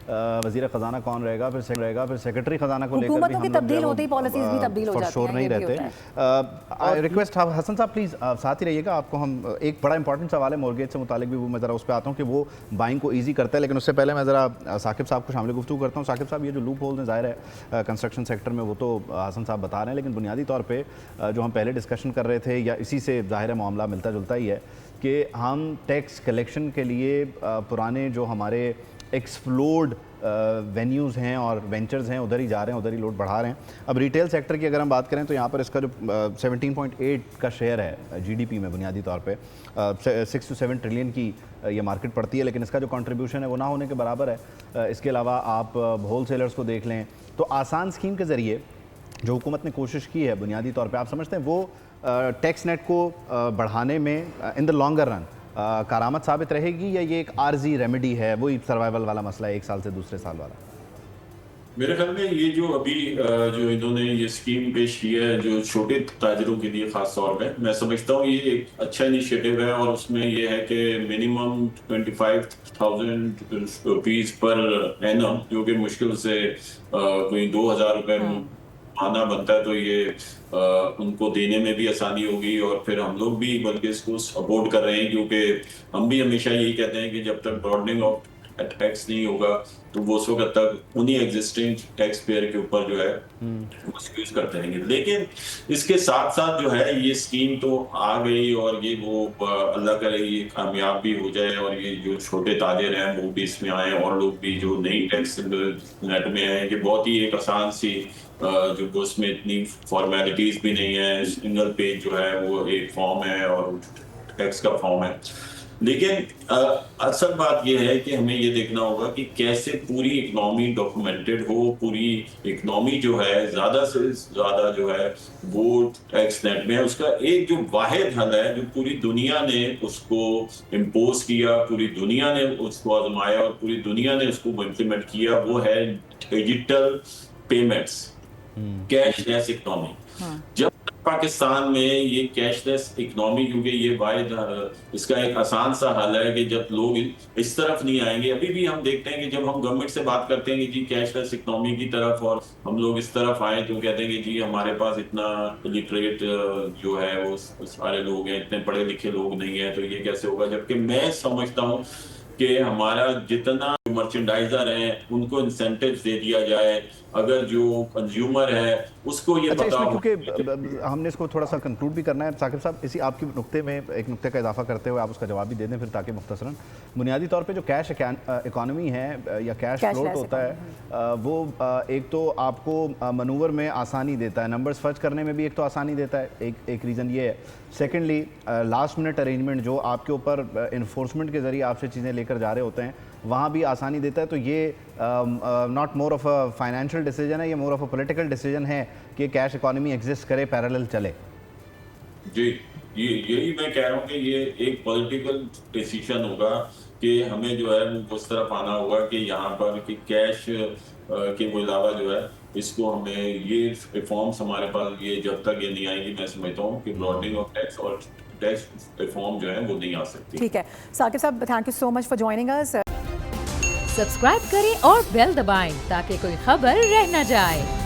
वज़ीर ख़जाना कौन रहेगा, फिर सेक्रेटरी ख़जाना को लेकर हुकूमतों की तब्दील होते ही पॉलिसीज भी तब्दील हो जाती हैं, श्योर नहीं रहते। रिक्वेस्ट हसन साहब प्लीज़ साथ ही रहिएगा। आपको हम एक बड़ा इंपॉर्टेंट सवाल है मॉर्गेज से मुतालिक भी, वो मैं ज़रा उस पर आता हूँ कि वो बाइंग को ईजी करता है, लेकिन उससे पहले मैं ज़रा साकिब साहब को शामिल गुफ्तगू करता हूँ। साकिब साहब, ये जो लूप होल्स हैं ज़ाहिर है कंस्ट्रक्शन सेक्टर में, वो तो हसन साहब बता रहे हैं, लेकिन बुनियादी तौर पर जो हम पहले डिस्कशन कर रहे थे, या इसी से ज़ाहिर है मामला मिलता जुलता ही है कि हम टैक्स कलेक्शन के लिए पुराने जो हमारे एक्सप्लोर्ड वेन्यूज़ हैं और वेंचर्स हैं उधर ही जा रहे हैं, उधर ही लोड बढ़ा रहे हैं। अब रिटेल सेक्टर की अगर हम बात करें तो यहाँ पर इसका जो 17.8 का शेयर है जीडीपी में, बुनियादी तौर पे 6 से 7 ट्रिलियन की ये मार्केट पड़ती है, लेकिन इसका जो कंट्रीब्यूशन है वो ना होने के बराबर है। इसके अलावा आप होल सेलर्स को देख लें तो आसान स्कीम के ज़रिए जो हुकूमत ने कोशिश की है, बुनियादी तौर पर आप समझते हैं वो टैक्स नेट को बढ़ाने में इन द लॉन्गर रन कारामद साबित रहेगी, या ये एक आर्जी रेमेडी है, वही सर्वाइवल वाला मसला है एक साल से दूसरे साल वाला? मेरे ख्याल में ये जो अभी जो इन्होंने ये स्कीम पेश की है जो छोटे ताजरों के लिए खास तौर पे, मैं समझता हूँ ये एक अच्छा इनिशिएटिव है, और उसमें ये है कि मिनिमम 25,000 रुपीज पर एनम, जो कि मुश्किल से कोई 2,000 रुपये आना बनता है, तो ये उनको देने में भी आसानी होगी। और फिर हम लोग भी बल्कि इसको सपोर्ट कर रहे हैं, क्योंकि हम भी हमेशा यही कहते हैं कि जब तक ब्रॉडनिंग ऑफ टैक्स नहीं होगा तो वो उस वक्त तक उन्हीं एग्जिस्टिंग टैक्स पेयर के ऊपर जो है उसको यूज करते रहेंगे। लेकिन इसके साथ साथ जो है ये स्कीम तो आ गई, और ये वो अल्लाह करे ये कामयाब भी हो जाए, और ये जो छोटे ताजिर हैं वो भी इसमें आए, और लोग भी जो नई टैक्स नेट में हैं। ये बहुत ही एक आसान सी जो उसमें इतनी फॉर्मेलिटीज भी नहीं है, सिंगल पेज जो है वो एक फॉर्म है और टैक्स का फॉर्म है। लेकिन असल बात यह है कि हमें ये देखना होगा कि कैसे पूरी इकोनॉमी डॉक्यूमेंटेड हो, पूरी इकोनॉमी जो है ज्यादा से ज्यादा जो है वो टैक्स नेट में है। उसका एक जो वाहिद हल है जो पूरी दुनिया ने उसको इम्पोज किया, पूरी दुनिया ने उसको आजमाया और पूरी दुनिया ने उसको इम्प्लीमेंट किया, वो है डिजिटल पेमेंट्स, कैशलेस इकोनॉमी। जब पाकिस्तान में ये कैशलेस इकोनॉमी, क्योंकि ये वाहिद इसका एक आसान सा हल है कि जब लोग इस तरफ नहीं आएंगे। अभी भी हम देखते हैं कि जब हम गवर्नमेंट से बात करते हैं कि जी कैशलेस इकोनॉमी की तरफ, और हम लोग इस तरफ आए तो कहते हैं कि जी हमारे पास इतना लिटरेट जो है वो सारे लोग हैं, इतने पढ़े लिखे लोग नहीं है, तो ये कैसे होगा। जबकि मैं समझता हूँ कि हमारा जितना मर्चेंडाइजर हैं उनको इंसेंटिव्स दे दिया जाए, अगर जो कंज्यूमर है उसको ये पता हो। क्योंकि हमने इसको थोड़ा सा कंक्लूड भी करना है साकिब साहब, इसी आपकी नुक्ते में एक नुक्ते का इजाफा करते हुए आप उसका जवाब भी दे दें फिर, ताकि मुख्तसरन बुनियादी तौर पे जो कैश इकॉनमी है या कैश फ्लोट होता है वो एक तो आपको मनूवर में आसानी देता है, नंबर्स फर्ज करने में भी एक तो आसानी देता है, एक रीज़न ये है। सेकेंडली लास्ट मिनट अरेंजमेंट जो आपके ऊपर इन्फोर्समेंट के ज़रिए आपसे चीज़ें लेकर जा रहे होते हैं वहाँ भी आसानी देता है। तो ये not more of a financial decision है, ये more of a political decision है कि कैश इकॉनमी एग्जिस्ट करे, पैरेलल चले। जी यही मैं कह रहा हूँ कि ये एक पॉलिटिकल डिसीजन होगा कि हमें जो है वो उस तरफ आना होगा कि यहाँ पर कि कैश के अलावा जो है इसको हमें ये रिफॉर्म्स हमारे पास ये जब तक ये नहीं आएंगी, मैं समझता हूँ कि ब्रॉडनिंग ऑफ टैक्स और टैक्स रिफॉर्म जो है वो नहीं आ सकती। ठीक है साकिब साहब, thank you so much for joining us. Subscribe करें और बेल दबाएं ताकि कोई खबर रह न जाए।